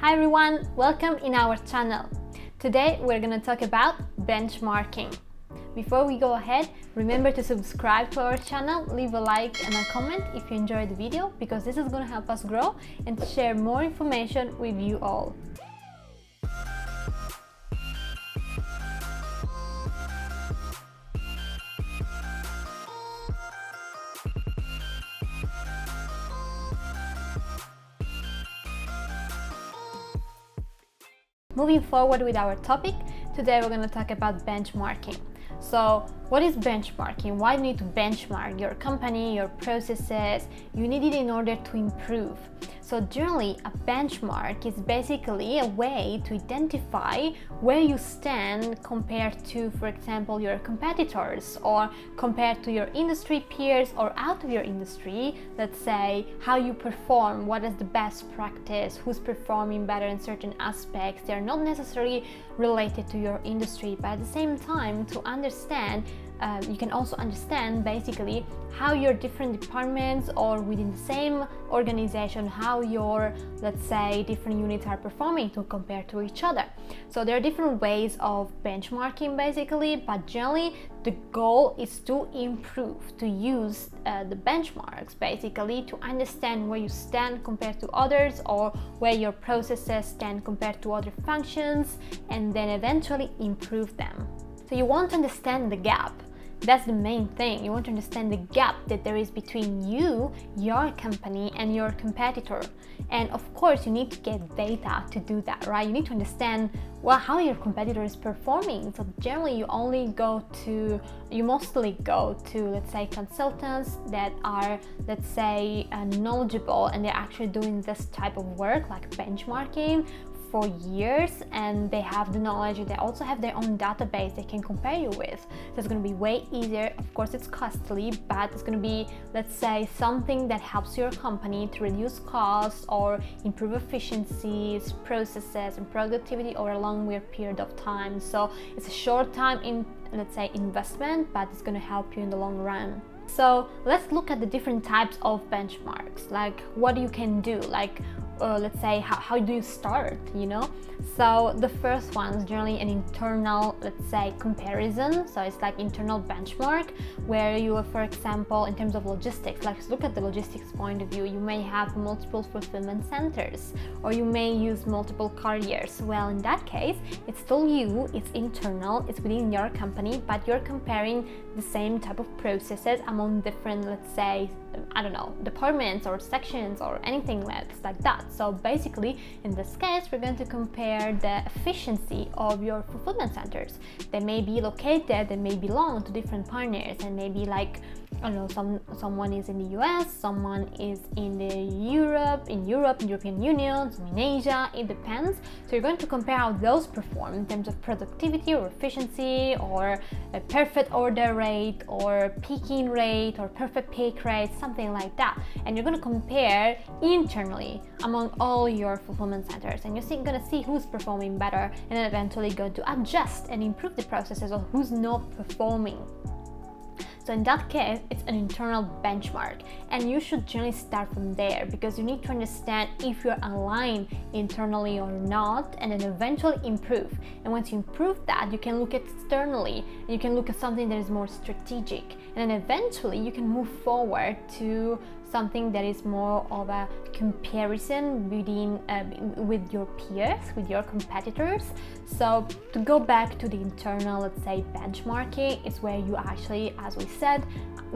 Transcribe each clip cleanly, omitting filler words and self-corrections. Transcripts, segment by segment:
Hi everyone, welcome in our channel. Today we're gonna talk about benchmarking. Before we go ahead, remember to subscribe to our channel, leave a like and a comment if you enjoyed the video, because this is gonna help us grow and to share more information with you all. Moving forward with our topic, today we're going to talk about benchmarking. So what is benchmarking? Why do you need to benchmark your company, your processes? You need it in order to improve. So generally, a benchmark is basically a way to identify where you stand compared to, for example, your competitors, or compared to your industry peers, or out of your industry. Let's say how you perform, what is the best practice, who's performing better in certain aspects. They're not necessarily related to your industry, but at the same time, to understand, you can also understand basically how your different departments or within the same organization, how your, let's say, different units are performing to compare to each other. So there are different ways of benchmarking basically, but generally the goal is to improve, to use the benchmarks basically to understand where you stand compared to others, or where your processes stand compared to other functions, and then eventually improve them. So you want to understand the gap. That's the main thing. You want to understand the gap that there is between you, your company, and your competitor. And of course, you need to get data to do that, right? You need to understand, well, how your competitor is performing. So generally, you mostly go to, let's say, consultants that are, let's say, knowledgeable, and they're actually doing this type of work, like benchmarking, for years, and they have the knowledge. They also have their own database they can compare you with. So it's going to be way easier. Of course, it's costly, but it's going to be, let's say, something that helps your company to reduce costs or improve efficiencies, processes, and productivity over a longer period of time. So it's a short time in, let's say, investment, but it's going to help you in the long run. So let's look at the different types of benchmarks, like what you can do, like let's say, how do you start, So the first one is generally an internal, let's say, comparison. So it's like internal benchmark, where you, for example, in terms of logistics, let's look at the logistics point of view. You may have multiple fulfillment centers, or you may use multiple carriers. Well, in that case, it's still you, it's internal, it's within your company, but you're comparing the same type of processes among different, let's say, I don't know, departments or sections or anything like that. So basically, in this case, we're going to compare the efficiency of your fulfillment centers. They may be located, they may belong to different partners, and maybe, like, I don't know, someone is in the US, someone is in Europe, European Union, some in Asia, it depends. So you're going to compare how those perform in terms of productivity or efficiency, or a perfect order rate, or peaking rate, or perfect peak rate, something like that. And you're going to compare internally among all your fulfillment centers, and you're going to see who's performing better, and then eventually going to adjust and improve the processes of who's not performing. So in that case, it's an internal benchmark, and you should generally start from there, because you need to understand if you're aligned internally or not, and then eventually improve. And once you improve that, you can look externally, and you can look at something that is more strategic, and then eventually you can move forward to something that is more of a comparison with your peers, with your competitors. So to go back to the internal, let's say, benchmarking, is where you actually, as we said,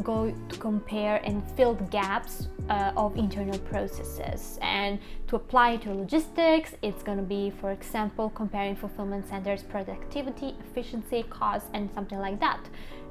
go to compare and fill the gaps of internal processes. And to apply it to logistics, it's going to be, for example, comparing fulfillment centers' productivity, efficiency, cost, and something like that.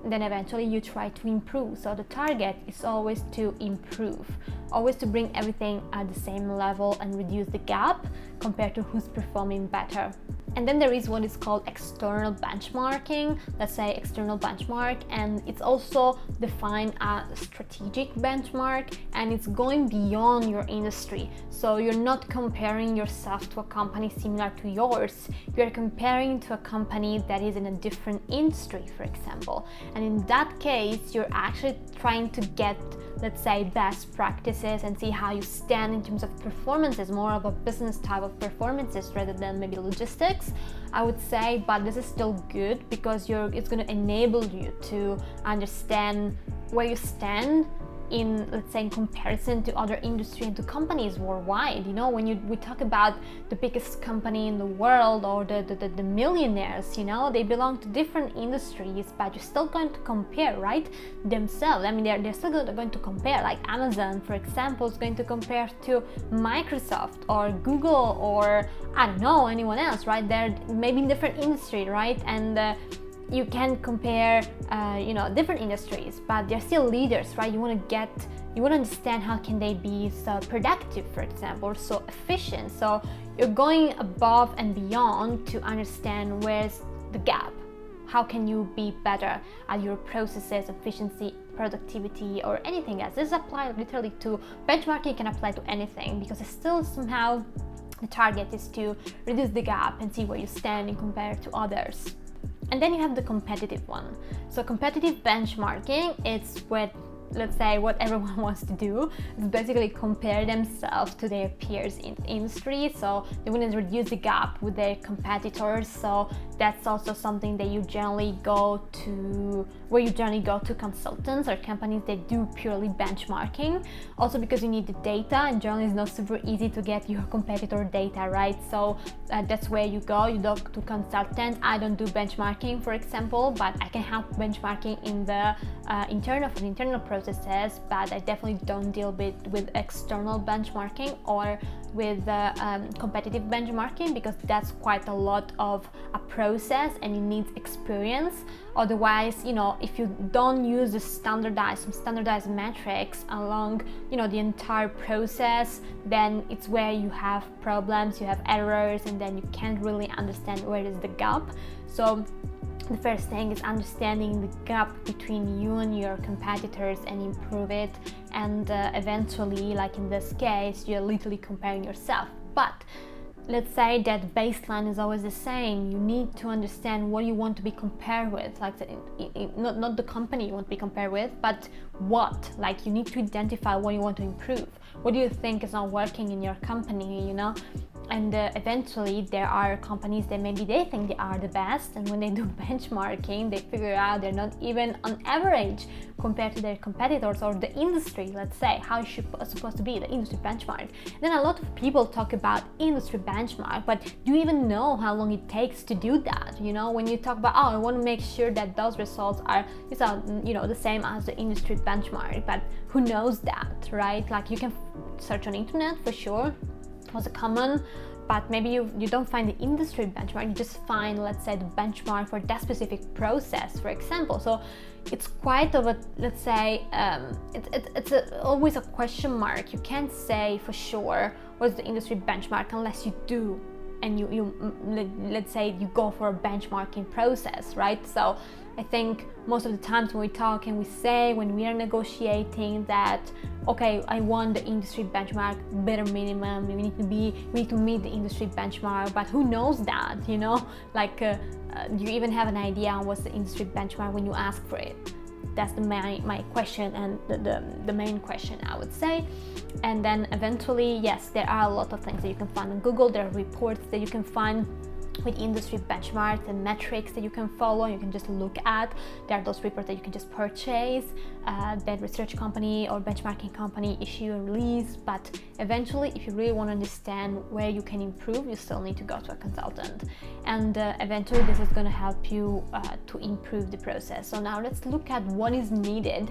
And then eventually you try to improve. So the target is always to improve, always to bring everything at the same level and reduce the gap compared to who's performing better. And then there is what is called external benchmarking, let's say external benchmark, and it's also defined as strategic benchmark, and it's going beyond your industry. So you're not comparing yourself to a company similar to yours, you're comparing to a company that is in a different industry, for example. And in that case, you're actually trying to get let's say, best practices and see how you stand in terms of performances, more of a business type of performances rather than maybe logistics, I would say. But this is still good because it's going to enable you to understand where you stand in, let's say, in comparison to other industry and to companies worldwide. You know, when we talk about the biggest company in the world or the millionaires, you know, they belong to different industries, but you're still going to compare, right, themselves. I mean, they're still going to compare. Like Amazon, for example, is going to compare to Microsoft or Google or I don't know, anyone else, right? They're maybe in different industry, right? And you can compare, different industries, but they're still leaders, right? You want to understand how can they be so productive, for example, or so efficient. So you're going above and beyond to understand where's the gap. How can you be better at your processes, efficiency, productivity, or anything else? This applies literally to benchmarking, can apply to anything, because it's still somehow the target is to reduce the gap and see where you stand and compare to others. And then you have the competitive one. So competitive benchmarking, it's let's say what everyone wants to do is basically compare themselves to their peers in the industry. So they want to reduce the gap with their competitors. So that's also something that you generally go to consultants or companies that do purely benchmarking. Also because you need the data, and generally it's not super easy to get your competitor data, right? So that's where you go to consultants. I don't do benchmarking, for example, but I can help benchmarking in the internal processes, but I definitely don't deal with external benchmarking or with competitive benchmarking, because that's quite a lot of a process and it needs experience. Otherwise, if you don't use some standardized metrics along the entire process, then it's where you have problems, you have errors, and then you can't really understand where is the gap. So the first thing is understanding the gap between you and your competitors and improve it. And eventually, like in this case, you're literally comparing yourself. But let's say that baseline is always the same. You need to understand what you want to be compared with, like not the company you want to be compared with, but what. Like you need to identify what you want to improve. What do you think is not working in your company, And eventually there are companies that maybe they think they are the best, and when they do benchmarking, they figure out they're not even on average compared to their competitors or the industry, let's say, how it should supposed to be, the industry benchmark. Then a lot of people talk about industry benchmark, but do you even know how long it takes to do that? When you talk about, I want to make sure that those results are the same as the industry benchmark, but who knows that, right? Like you can search on internet for sure, was a common, but maybe you don't find the industry benchmark, you just find, let's say, the benchmark for that specific process, for example. So it's quite of a, let's say, it's always a question mark. You can't say for sure what's the industry benchmark unless you do, and let's say you go for a benchmarking process, right? So I think most of the times when we talk and we say when we are negotiating that, okay, I want the industry benchmark, bare minimum, we need to meet the industry benchmark, but who knows that, Like, do you even have an idea on what's the industry benchmark when you ask for it? That's my question, and the main question, I would say. And then eventually, yes, there are a lot of things that you can find on Google. There are reports that you can find with industry benchmarks and metrics that you can follow, you can just look at. There are those reports that you can just purchase, that research company or benchmarking company issue a release. But eventually, if you really want to understand where you can improve, you still need to go to a consultant. And eventually this is going to help you to improve the process. So now let's look at what is needed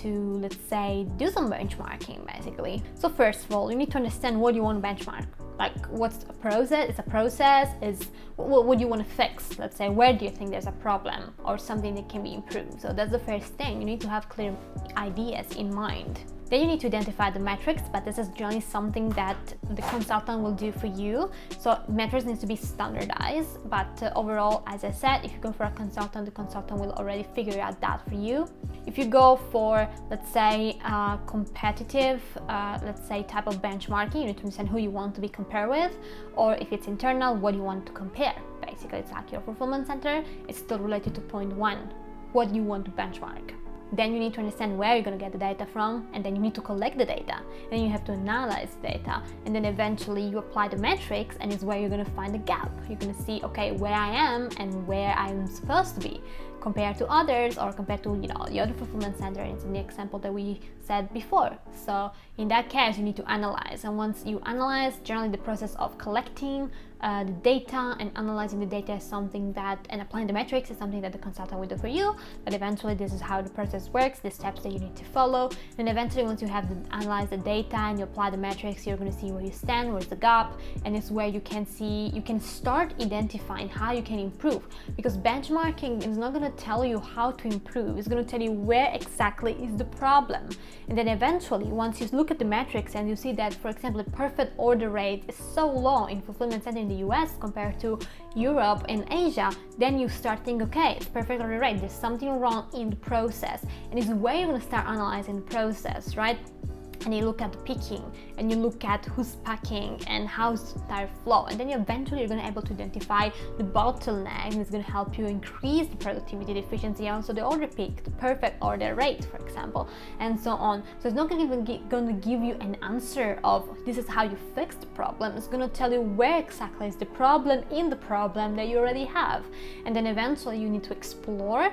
to, let's say, do some benchmarking basically. So first of all, you need to understand what you want to benchmark. Like, what's a process? It's a process. Is what do you want to fix? Let's say, where do you think there's a problem or something that can be improved? So that's the first thing. You need to have clear ideas in mind. Then you need to identify the metrics, but this is generally something that the consultant will do for you. So metrics needs to be standardized, but overall, as I said, if you go for a consultant, the consultant will already figure out that for you. If you go for, let's say, competitive, let's say, type of benchmarking, you need to understand who you want to be compared with, or if it's internal, what you want to compare. Basically, it's like your fulfillment center. It's still related to point one, what you want to benchmark. then you need to understand where you're going to get the data from, and then you need to collect the data, then you have to analyze the data, and then eventually you apply the metrics, and it's where you're going to find the gap. You're going to see, okay, where I am and where I'm supposed to be compared to others, or compared to, the other fulfillment center in the example that we said before. So in that case, you need to analyze, and once you analyze, generally the process of collecting the data and analyzing the data is something that, and applying the metrics is something that the consultant will do for you. But eventually this is how the process works, the steps that you need to follow. And eventually once you have analyzed the data and you apply the metrics, you're going to see where you stand, where's the gap, and it's where you can start identifying how you can improve. Because benchmarking is not going to tell you how to improve, it's going to tell you where exactly is the problem. And then eventually once you look at the metrics and you see that, for example, the perfect order rate is so low in fulfillment center in the US compared to Europe and Asia, then you start thinking, okay, it's perfect order rate, there's something wrong in the process, and it's where you're going to start analyzing the process, right? And you look at the picking, and you look at who's packing and how's the entire flow, and then eventually you're going to be able to identify the bottleneck, and it's going to help you increase the productivity, the efficiency, and also the order pick, the perfect order rate, for example, and so on. So it's not going to give you an answer of this is how you fix the problem. It's going to tell you where exactly is the problem in the problem that you already have, and then eventually you need to explore,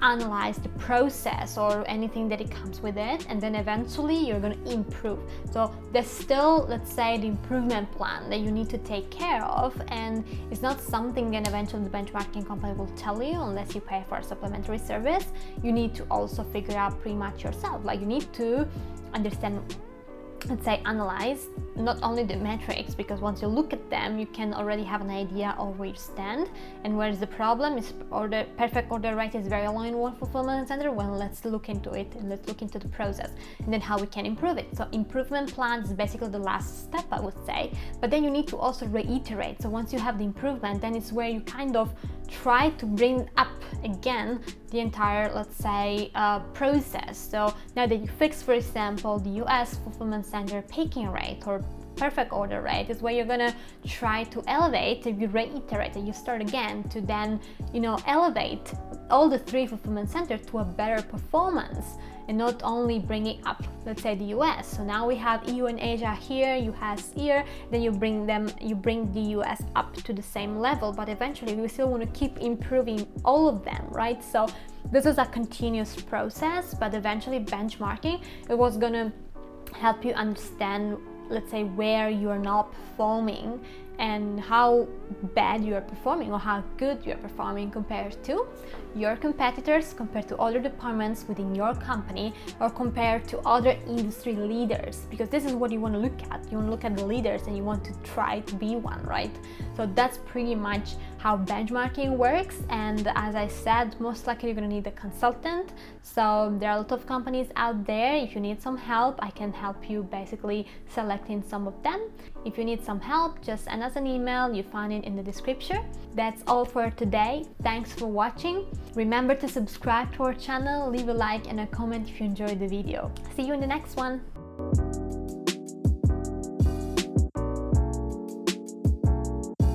analyze the process or anything that it comes with it, and then eventually you're going to improve. So there's still, let's say, the improvement plan that you need to take care of, and it's not something that eventually the benchmarking company will tell you unless you pay for a supplementary service. You need to also figure out pretty much yourself. Like, you need to understand, let's say, analyze not only the metrics, because once you look at them you can already have an idea of where you stand and where is the problem. Is perfect order rate is very low in one fulfillment center? Well, let's look into it, and let's look into the process, and then how we can improve it. So improvement plan is basically the last step, I would say, but then you need to also reiterate. So once you have the improvement, then it's where you kind of try to bring up again the entire, let's say, process. So now that you fix, for example, the US fulfillment center picking rate or perfect order rate, is where you're gonna try to elevate. If you reiterate and you start again to then, elevate all the 3 fulfillment centers to a better performance, and not only bringing up, let's say, the US. So now we have EU and Asia here, US here, then you bring the US up to the same level, but eventually we still want to keep improving all of them, right? So this is a continuous process, but eventually benchmarking, it was gonna help you understand, let's say, where you are not performing and how bad you are performing or how good you are performing compared to your competitors, compared to other departments within your company, or compared to other industry leaders, because this is what you want to look at. You want to look at the leaders and you want to try to be one, right? So that's pretty much how benchmarking works. And as I said, most likely you're going to need a consultant. So there are a lot of companies out there. If you need some help, I can help you basically selecting some of them. If you need some help, just send us an email. You find it in the description. That's all for today. Thanks for watching. Remember to subscribe to our channel, leave a like and a comment if you enjoyed the video. See you in the next one.